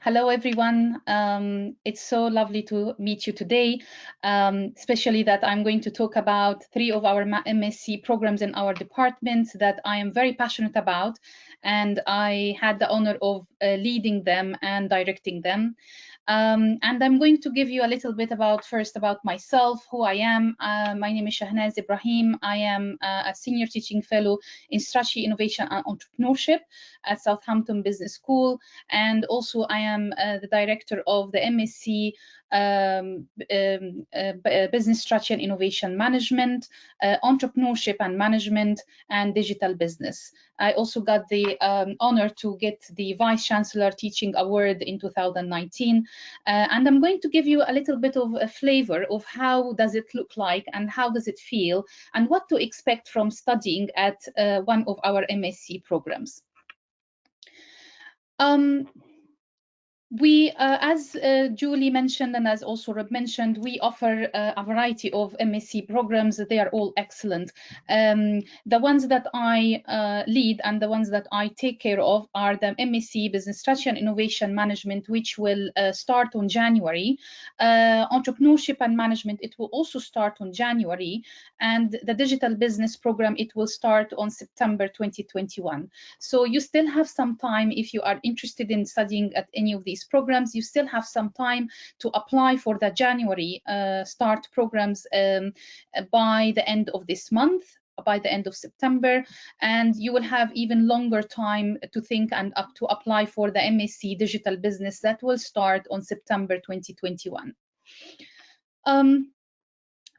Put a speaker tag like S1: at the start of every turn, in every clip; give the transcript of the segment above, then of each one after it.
S1: Hello, everyone. It's so lovely to meet you today, especially that I'm going to talk about three of our MSc programs in our department that I am very passionate about, and I had the honor of leading them and directing them. And I'm going to give you a little bit first about myself, who I am. My name is Shahnaz Ibrahim. I am a senior teaching fellow in strategy, innovation, and entrepreneurship at Southampton Business School. And also I am the director of the MSc Business Strategy and Innovation Management, Entrepreneurship and Management, and Digital Business. I also got the honor to get the Vice Chancellor Teaching Award in 2019. And I'm going to give you a little bit of a flavor of how does it look like and how does it feel and what to expect from studying at one of our MSc programs. We, as Julie mentioned and as also Rob mentioned, we offer a variety of MSc programs. They are all excellent. The ones that I lead and the ones that I take care of are the MSc Business Strategy and Innovation Management, which will start on January. Entrepreneurship and Management, it will also start on January. And the Digital Business Program, it will start on September 2021. So you still have some time if you are interested in studying at any of these programs. You still have some time to apply for the January start programs by the end of this month, by the end of September, and you will have even longer time to think and up to apply for the MSc Digital Business that will start on September 2021.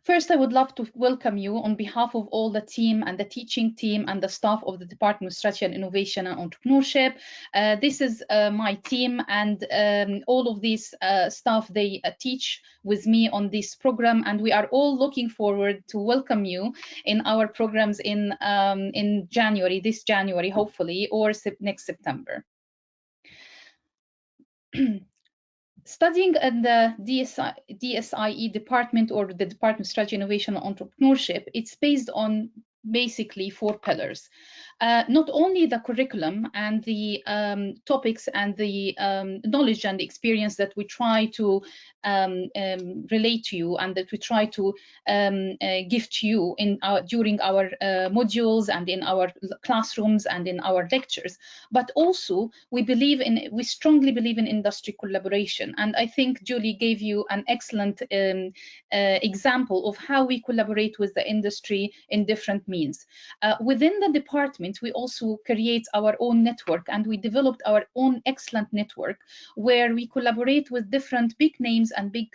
S1: First, I would love to welcome you on behalf of all the team and the teaching team and the staff of the Department of Strategy and Innovation and Entrepreneurship. This is my team, and all of these staff, they teach with me on this program, and we are all looking forward to welcome you in our programs in January, this January, hopefully, or next September. Studying in the DSIE department, or the Department of Strategy, Innovation and Entrepreneurship, it's based on basically 4 pillars. Not only the curriculum and the topics and the knowledge and the experience that we try to relate to you and that we try to give to you during our modules and in our classrooms and in our lectures, but also we strongly believe in industry collaboration. And I think Julie gave you an excellent example of how we collaborate with the industry in different means. Within the department, we also create our own network, and we developed our own excellent network where we collaborate with different big names and big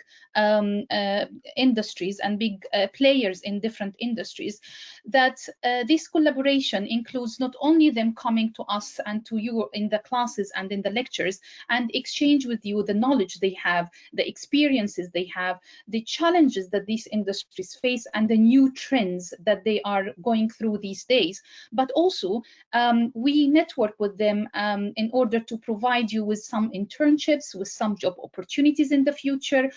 S1: industries and big players in different industries. That this collaboration includes not only them coming to us and to you in the classes and in the lectures and exchange with you the knowledge they have, the experiences they have, the challenges that these industries face, and the new trends that they are going through these days, but also we network with them in order to provide you with some internships, with some job opportunities in the future,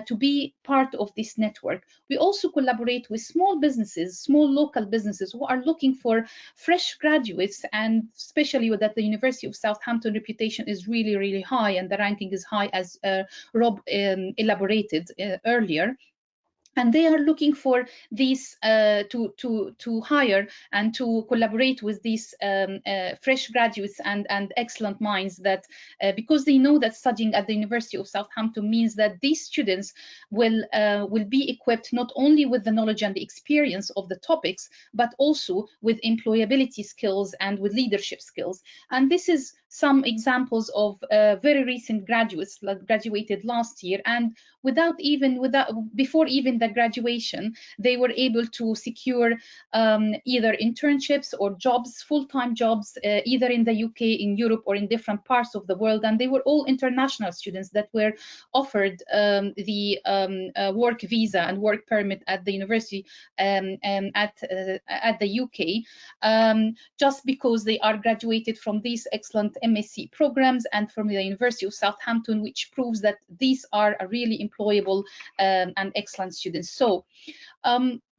S1: to be part of this network. We also collaborate with small businesses, small local businesses who are looking for fresh graduates, and especially that the University of Southampton reputation is really, really high, and the ranking is high, as Rob elaborated earlier. And they are looking for these to hire and to collaborate with these fresh graduates and excellent minds, that because they know that studying at the University of Southampton means that these students will be equipped not only with the knowledge and the experience of the topics, but also with employability skills and with leadership skills. And this is some examples of very recent graduates that graduated last year, and before even the graduation, they were able to secure either internships or jobs, full-time jobs, either in the UK, in Europe, or in different parts of the world. And they were all international students that were offered the work visa and work permit at the university at the UK, just because they are graduated from these excellent MSc programs and from the University of Southampton, which proves that these are a really employable and excellent students. So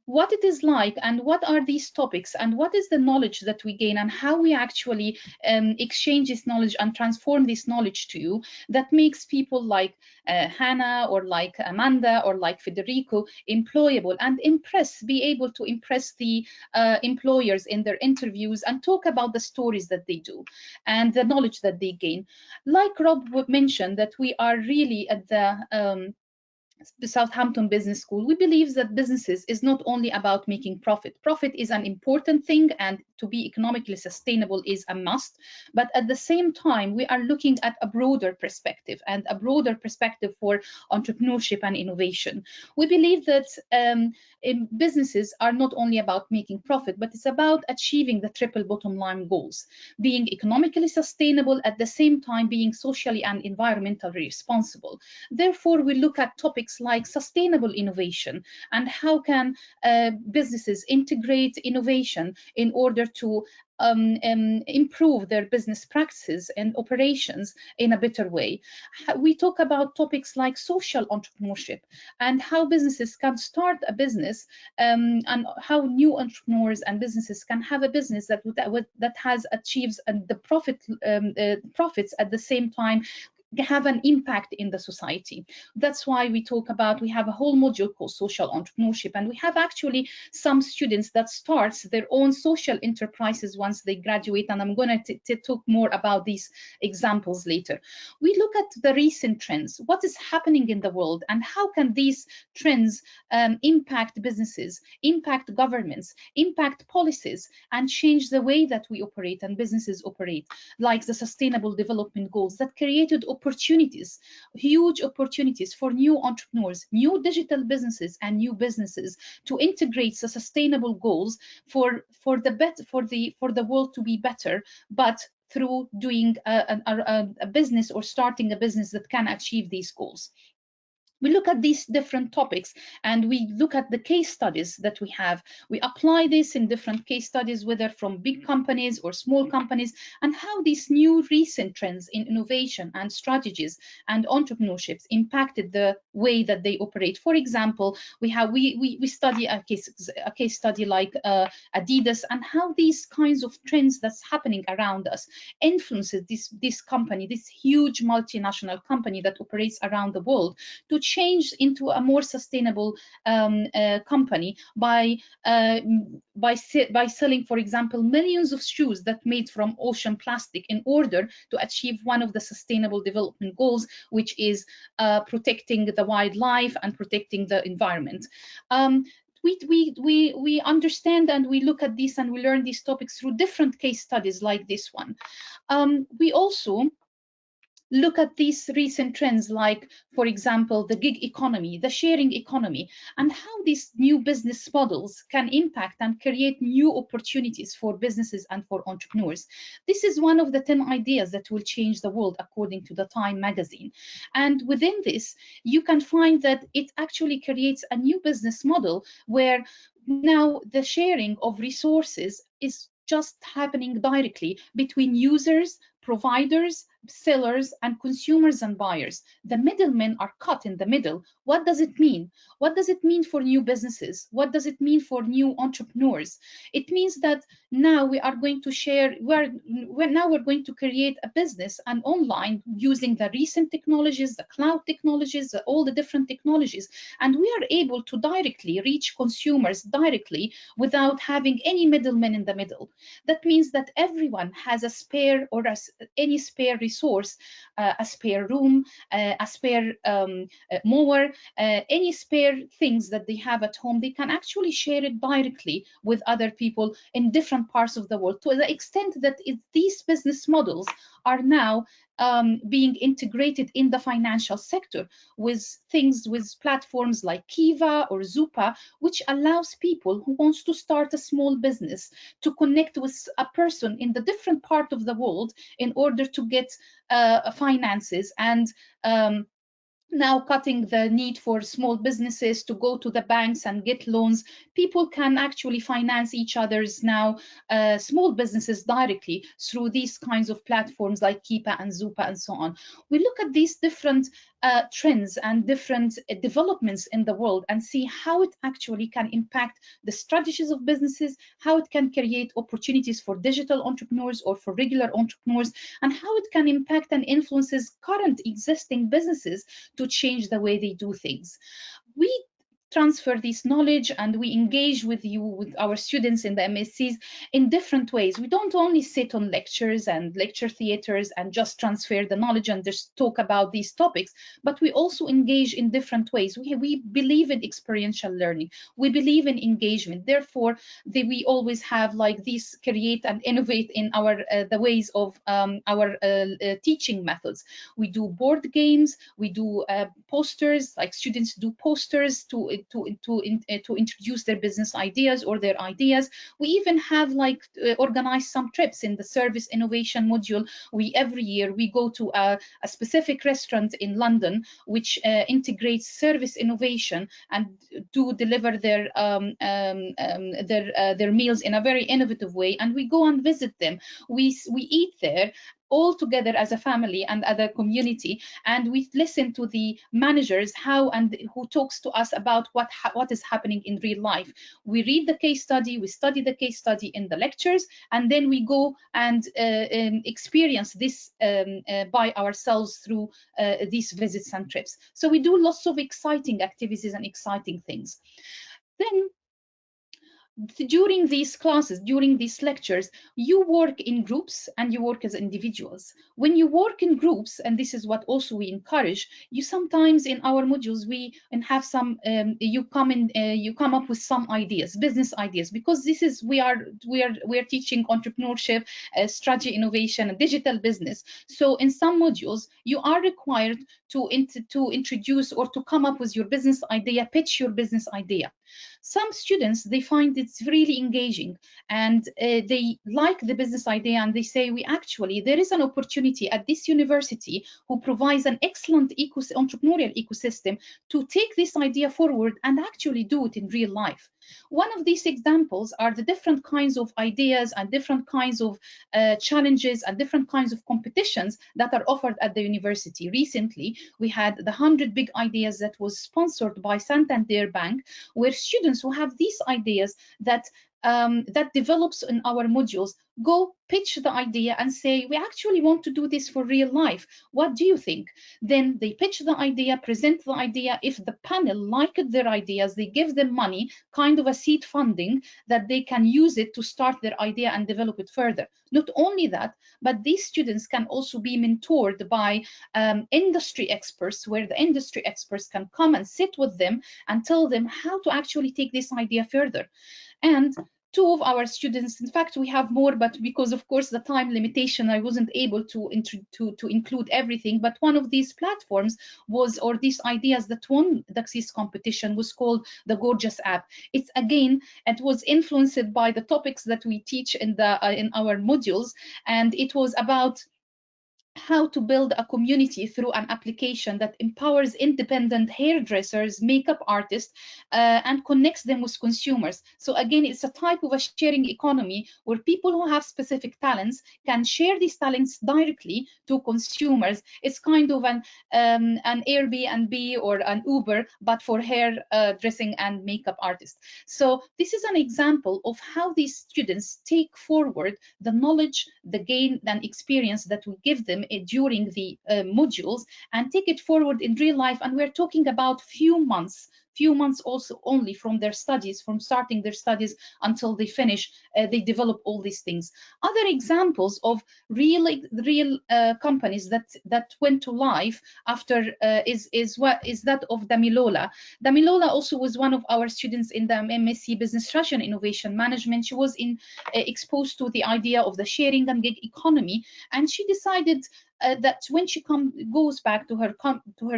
S1: what it is like and what are these topics and what is the knowledge that we gain and how we actually exchange this knowledge and transform this knowledge to you, that makes people like Hannah or like Amanda or like Federico employable and be able to impress the employers in their interviews and talk about the stories that they do and the knowledge that they gain. Like Rob mentioned, that we are really at the Southampton Business School, we believe that businesses is not only about making profit. Profit is an important thing, and to be economically sustainable is a must. But at the same time, we are looking at a broader perspective and a broader perspective for entrepreneurship and innovation. We believe that businesses are not only about making profit, but it's about achieving the triple bottom line goals, being economically sustainable, at the same time being socially and environmentally responsible. Therefore, we look at topics like sustainable innovation and how can businesses integrate innovation in order to improve their business practices and operations in a better way. We talk about topics like social entrepreneurship and how businesses can start a business, and how new entrepreneurs and businesses can have a business that has achieves the profits at the same time have an impact in the society. That's why we have a whole module called social entrepreneurship, and we have actually some students that starts their own social enterprises once they graduate, and I'm going to talk more about these examples later. We look at the recent trends, what is happening in the world, and how can these trends impact businesses, impact governments, impact policies, and change the way that we operate and businesses operate, like the Sustainable Development Goals that created opportunities, huge opportunities for new entrepreneurs, new digital businesses, and new businesses to integrate the sustainable goals for the world to be better, but through doing a business or starting a business that can achieve these goals. We look at these different topics and we look at the case studies that we have. We apply this in different case studies, whether from big companies or small companies, and how these new recent trends in innovation and strategies and entrepreneurships impacted the way that they operate. For example, we study a case study like Adidas, and how these kinds of trends that's happening around us influences this company, this huge multinational company that operates around the world, to change into a more sustainable company by selling, for example, millions of shoes that made from ocean plastic in order to achieve one of the sustainable development goals, which is protecting the wildlife and protecting the environment. We understand and we look at this and we learn these topics through different case studies like this one. We also look at these recent trends, like, for example, the gig economy, the sharing economy, and how these new business models can impact and create new opportunities for businesses and for entrepreneurs. This is one of the 10 ideas that will change the world, according to the Time magazine. And within this, you can find that it actually creates a new business model where now the sharing of resources is just happening directly between users, providers, sellers, and consumers and buyers. The middlemen are cut in the middle. What does it mean? What does it mean for new businesses? What does it mean for new entrepreneurs? It means that now we are going to share, we're going to create a business and online using the recent technologies, the cloud technologies, all the different technologies, and we are able to directly reach consumers directly without having any middlemen in the middle. That means that everyone has a spare or any spare resource, a spare room, a spare mower, any spare things that they have at home, they can actually share it directly with other people in different parts of the world, to the extent that these business models are now being integrated in the financial sector with platforms like Kiva or Zupa, which allows people who wants to start a small business to connect with a person in the different part of the world in order to get finances, and now cutting the need for small businesses to go to the banks and get loans. People can actually finance each other's now small businesses directly through these kinds of platforms like Keepa and Zupa and so on. We look at these different trends and different developments in the world and see how it actually can impact the strategies of businesses, how it can create opportunities for digital entrepreneurs or for regular entrepreneurs, and how it can impact and influences current existing businesses to change the way they do things. We transfer this knowledge and we engage with you, with our students in the MSCs, in different ways. We don't only sit on lectures and lecture theaters and just transfer the knowledge and just talk about these topics, but we also engage in different ways. We believe in experiential learning. We believe in engagement. Therefore, we always have like these create and innovate in our the ways of our teaching methods. We do board games, we do posters, like students do posters to introduce their business ideas or their ideas. We even have like organized some trips in the service innovation module. We every year we go to a specific restaurant in London which integrates service innovation and do deliver their meals in a very innovative way, and we go and visit them. We eat there all together as a family and as a community, and we listen to the managers how and who talks to us about what is happening in real life. We read the case study, we study the case study in the lectures, and then we go and experience this by ourselves through these visits and trips. So we do lots of exciting activities and exciting things. Then during these classes, during these lectures, you work in groups and you work as individuals. When you work in groups, and this is what also we encourage, you sometimes in our modules we and have some you come up with some ideas, business ideas, because this is we are teaching entrepreneurship, strategy, innovation, and digital business. So in some modules you are required to introduce or to come up with your business idea, pitch your business idea. Some students, they find it's really engaging and they like the business idea, and they say, there is an opportunity at this university who provides an excellent entrepreneurial ecosystem to take this idea forward and actually do it in real life. One of these examples are the different kinds of ideas and different kinds of challenges and different kinds of competitions that are offered at the university. Recently, we had the 100 Big Ideas that was sponsored by Santander Bank, where students who have these ideas that develops in our modules go pitch the idea and say, we actually want to do this for real life. What do you think? Then they pitch the idea, present the idea. If the panel liked their ideas, they give them money, kind of a seed funding, that they can use it to start their idea and develop it further. Not only that, but these students can also be mentored by industry experts, where the industry experts can come and sit with them and tell them how to actually take this idea further. And two of our students, in fact, we have more, but because of course the time limitation, I wasn't able to include everything. But one of these platforms was, or these ideas that won the Xis competition, was called the Gorgeous app. It's again, it was influenced by the topics that we teach in our modules, and it was about how to build a community through an application that empowers independent hairdressers, makeup artists, and connects them with consumers. So again, it's a type of a sharing economy where people who have specific talents can share these talents directly to consumers. It's kind of an Airbnb or an Uber, but for hair dressing and makeup artists. So this is an example of how these students take forward the knowledge, the gain and experience that we give them during the modules, and take it forward in real life. And we're talking about few months also only from their studies, from starting their studies until they finish, they develop all these things. Other examples of real companies that went to life after is that of Damilola. Damilola also was one of our students in the MSc Business Strategy and Innovation Management. She was exposed to the idea of the sharing and gig economy, and she decided that when she goes back to her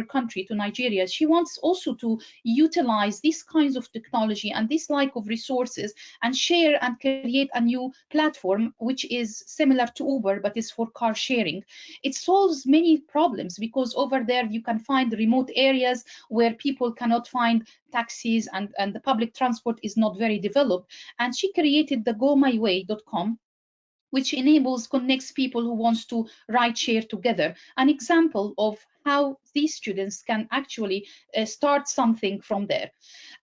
S1: country, to Nigeria, she wants also to utilize these kinds of technology and this like of resources and share and create a new platform which is similar to Uber but is for car sharing. It solves many problems because over there you can find remote areas where people cannot find taxis and the public transport is not very developed. And she created the gomyway.com, which enables, connects people who wants to ride share together. An example of how these students can actually start something from there.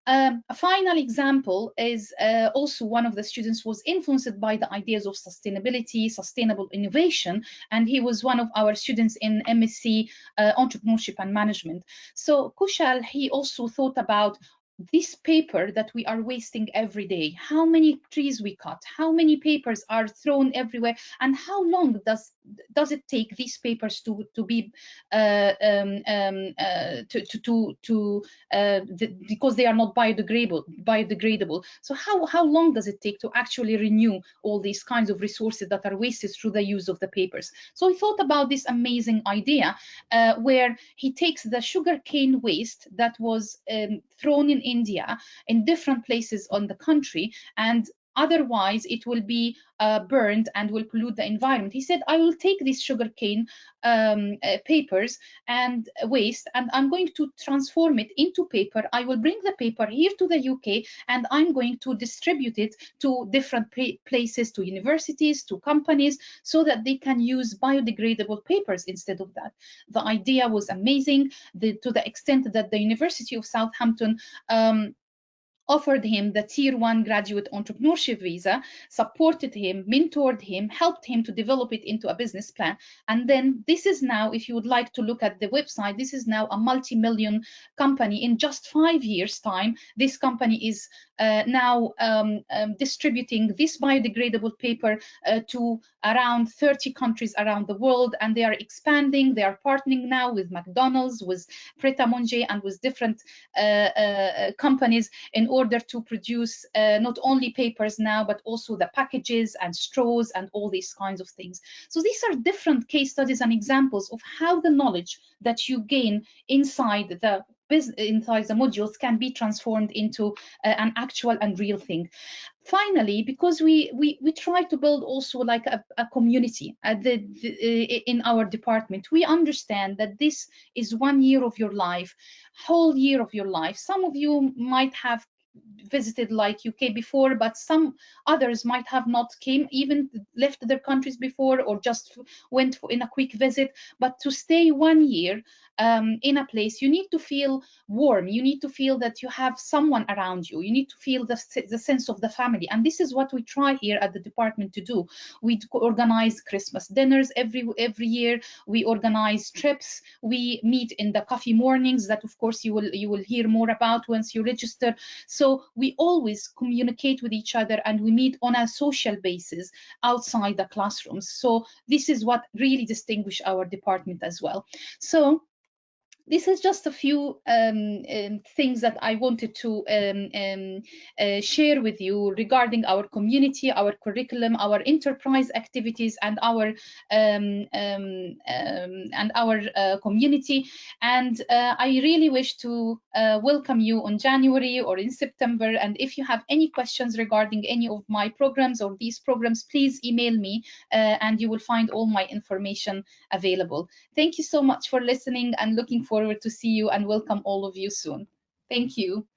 S1: A final example is also one of the students was influenced by the ideas of sustainability, sustainable innovation, and he was one of our students in MSc Entrepreneurship and Management. So Kushal, he also thought about this paper that we are wasting every day, how many trees we cut, how many papers are thrown everywhere, and how long does it take these papers to be because they are not biodegradable. So how long does it take to actually renew all these kinds of resources that are wasted through the use of the papers? So he thought about this amazing idea where he takes the sugarcane waste that was thrown in India in different places on the country, and otherwise it will be burned and will pollute the environment. He said, I will take these sugarcane papers and waste, and I'm going to transform it into paper. I will bring the paper here to the UK, and I'm going to distribute it to different places, to universities, to companies, so that they can use biodegradable papers instead of that. The idea was amazing, to the extent that the University of Southampton offered him the Tier 1 graduate entrepreneurship visa, supported him, mentored him, helped him to develop it into a business plan. And then this is now, if you would like to look at the website, this is now a multi-million company. In just 5 years' time, this company is now distributing this biodegradable paper to around 30 countries around the world, and they are expanding. They are partnering now with McDonald's, with Pret a Manger, and with different companies in order to produce not only papers now, but also the packages and straws and all these kinds of things. So these are different case studies and examples of how the knowledge that you gain inside the modules can be transformed into an actual and real thing. Finally, because we try to build also like a community in our department, we understand that this is 1 year of your life, whole year of your life. Some of you might have visited like UK before, but some others might have not came, even left their countries before, or just went in a quick visit. But to stay 1 year in a place, you need to feel warm, you need to feel that you have someone around you, you need to feel the sense of the family. And this is what we try here at the department to do. We organize Christmas dinners every year, we organize trips, we meet in the coffee mornings that of course you will hear more about once you register. So we always communicate with each other, and we meet on a social basis outside the classrooms. So this is what really distinguishes our department as well. So this is just a few things that I wanted to share with you regarding our community, our curriculum, our enterprise activities, and our community. And I really wish to welcome you on January or in September. And if you have any questions regarding any of my programs or these programs, please email me, and you will find all my information available. Thank you so much for listening, and looking forward to see you and welcome all of you soon. Thank you.